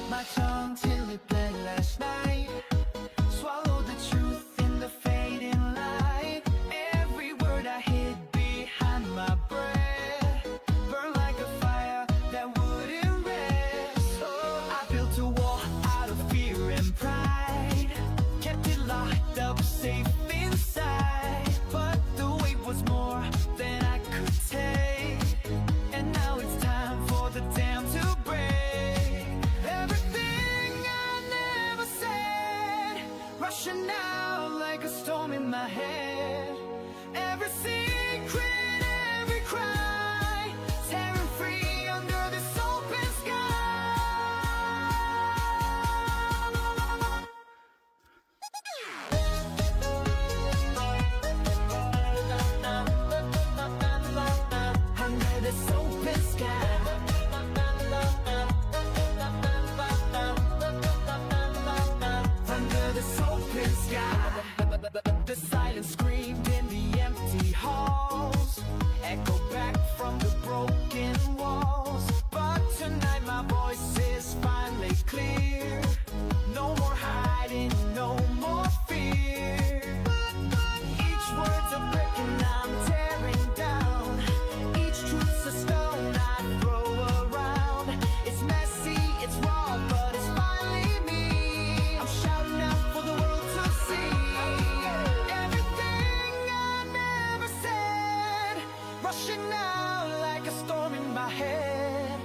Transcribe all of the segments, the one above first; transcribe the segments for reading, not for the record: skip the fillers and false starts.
my tongue till it bled last night. Swallowed the truth in the fading light. Every word I hid behind my breath burned like a fire that wouldn't rest. So I built a wall out of fear and pride, kept it locked up safe inside. But the weight was more than I could take, and now it's time for the dam to break. Everything I never said, rushing out like a storm in my head. Every secret, every cry, tearing free under this open under this open sky. Under this open sky. The silence screamed in the empty halls, echoed back from the broken walls. But tonight my voice is finally clear. No more hiding, no more fear. Each word's a brick and I'm tearing down. Each truth's a stone I throw around. It's messy, it's raw, but it's finally me. I'm shouting out for the world to see. Everything I never said, rushing out like a storm in my head.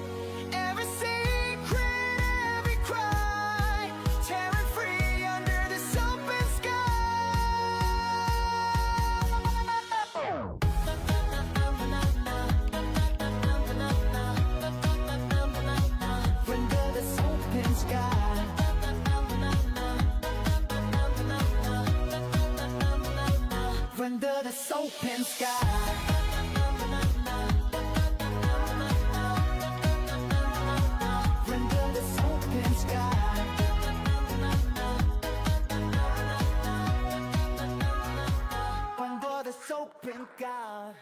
Every secret, every cry, tearing free under this open under this open sky. Under this open sky. Under this open sky. Under this open sky.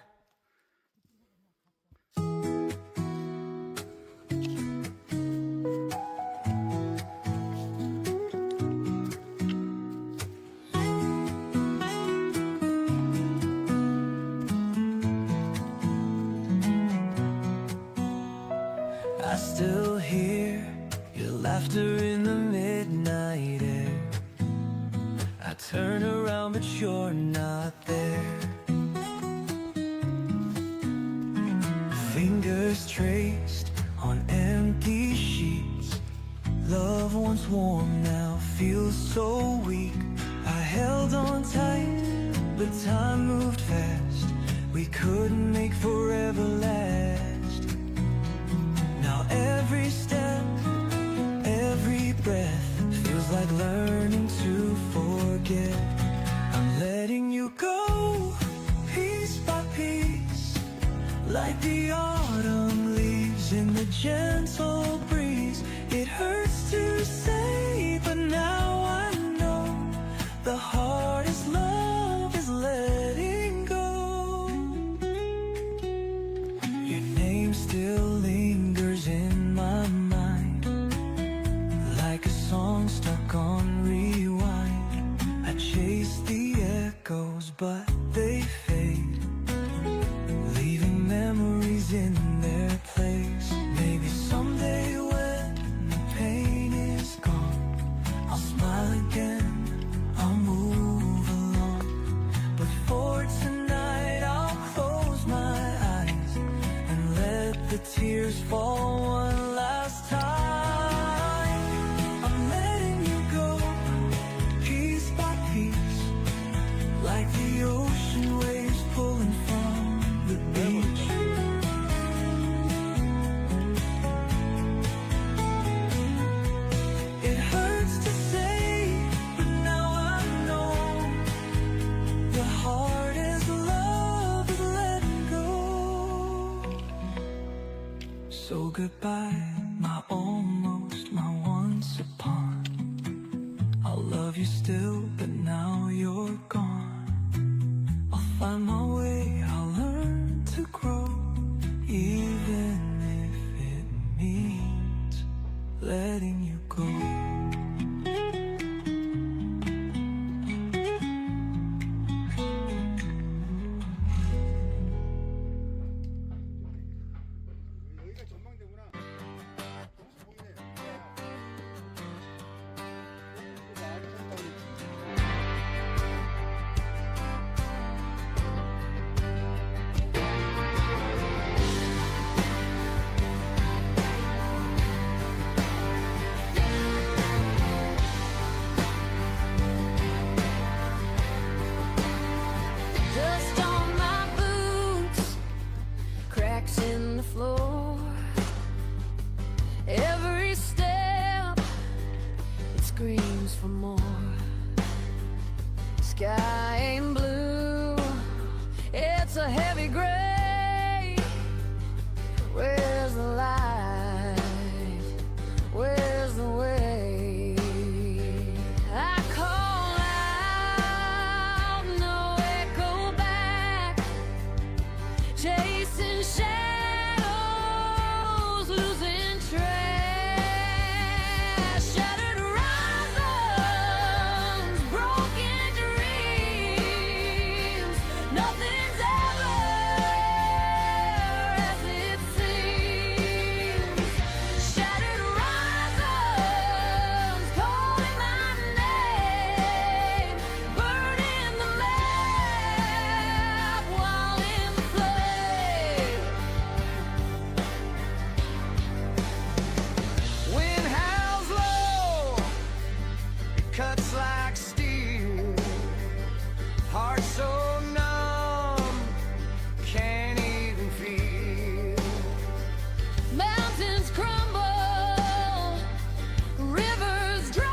I still hear your laughter in the midnight air. I turn around but you're not there. Fingers traced on empty sheets. Love once warm now feels so weak. I held on tight but time moved fast. We couldn't make forever last. Now every step, every breath feels like learning to forget. I'm letting you go, piece by piece, like the autumn leaves in the gentle breeze. It hurts to say, but now I know the hardest love is letting go. Your name still lingers in my mind, like a song stuck on rewind. I chase the echoes, but they fade, leaving memories in their place. Maybe someday when the pain is gone, I'll smile again, I'll move along. But for tonight I'll close my eyes and let the tears fall one last time. I'm letting you go, piece by piece, like the ocean waves pulling from the beach. It hurts to say, but now I know the hardest love is letting go. So goodbye, my almost, my once upon. I'll love you still, but now you're gone. I'll find my way, I'll learn to grow, even if it means letting you go. cracks in the floor. Every step, it screams for more. Sky ain't blue, it's a heavy gray. Where's the light? Where's the way? I call out, no echo back. Chasing shadows, losing track. Shattered horizons, broken dreams. Nothing's ever as it seems. Shattered horizons, calling my name. Burning the map while in the flame. Wind howls low, cuts like steel. Heart so numb, can't even feel. Mountains crumble, rivers dry.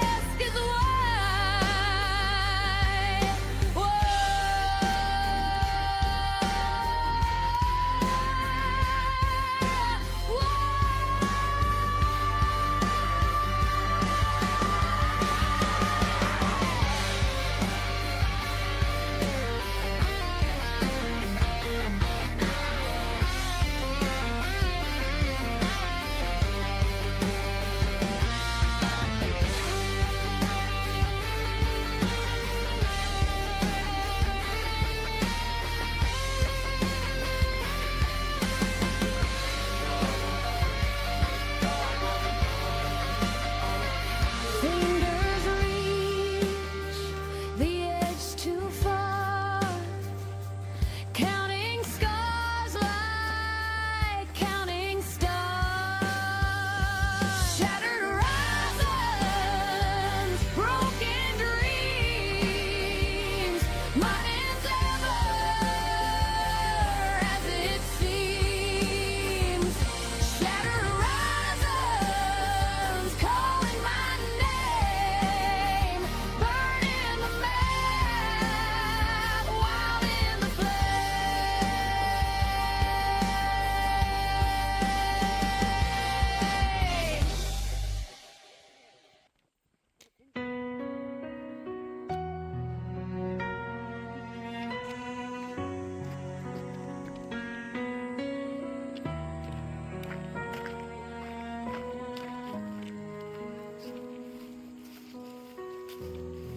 Ask is why. Fingers reach the edge too far, counting scars like counting stars. Shattered horizons, broken dreams. Nothing's ever as it seems. Shattered horizons, calling my name. Burning the map while in the flame.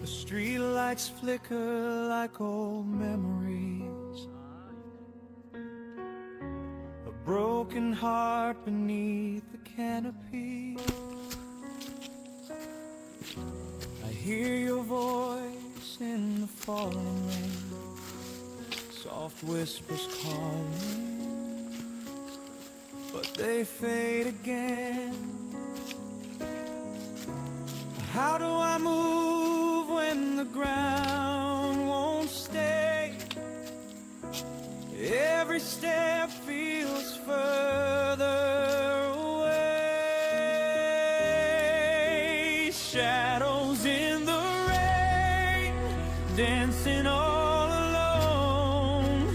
The streetlights flicker like old memories. A broken heart beneath the canopy. I hear your voice in the falling rain. Soft whispers calling, but they fade again. How do I move when the ground won't stay? Every step feels further away. Shadows in the rain, dancing all alone.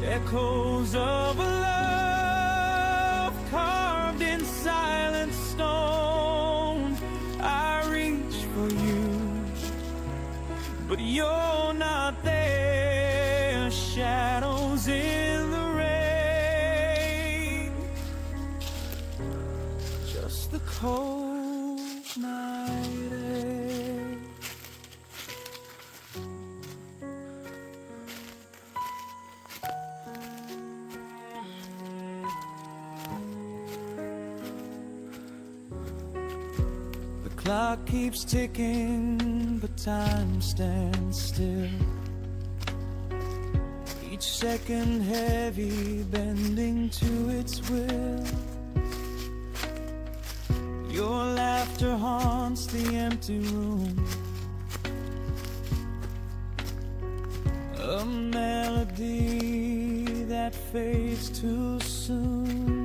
Echoes of a love carved in silent stone. I reach for you, but you're not there. Shadows in the rain, just the cold night air. The clock keeps ticking, but time stands still. Each second heavy, bending to its will. Your laughter haunts the empty room. a melody that fades too soon.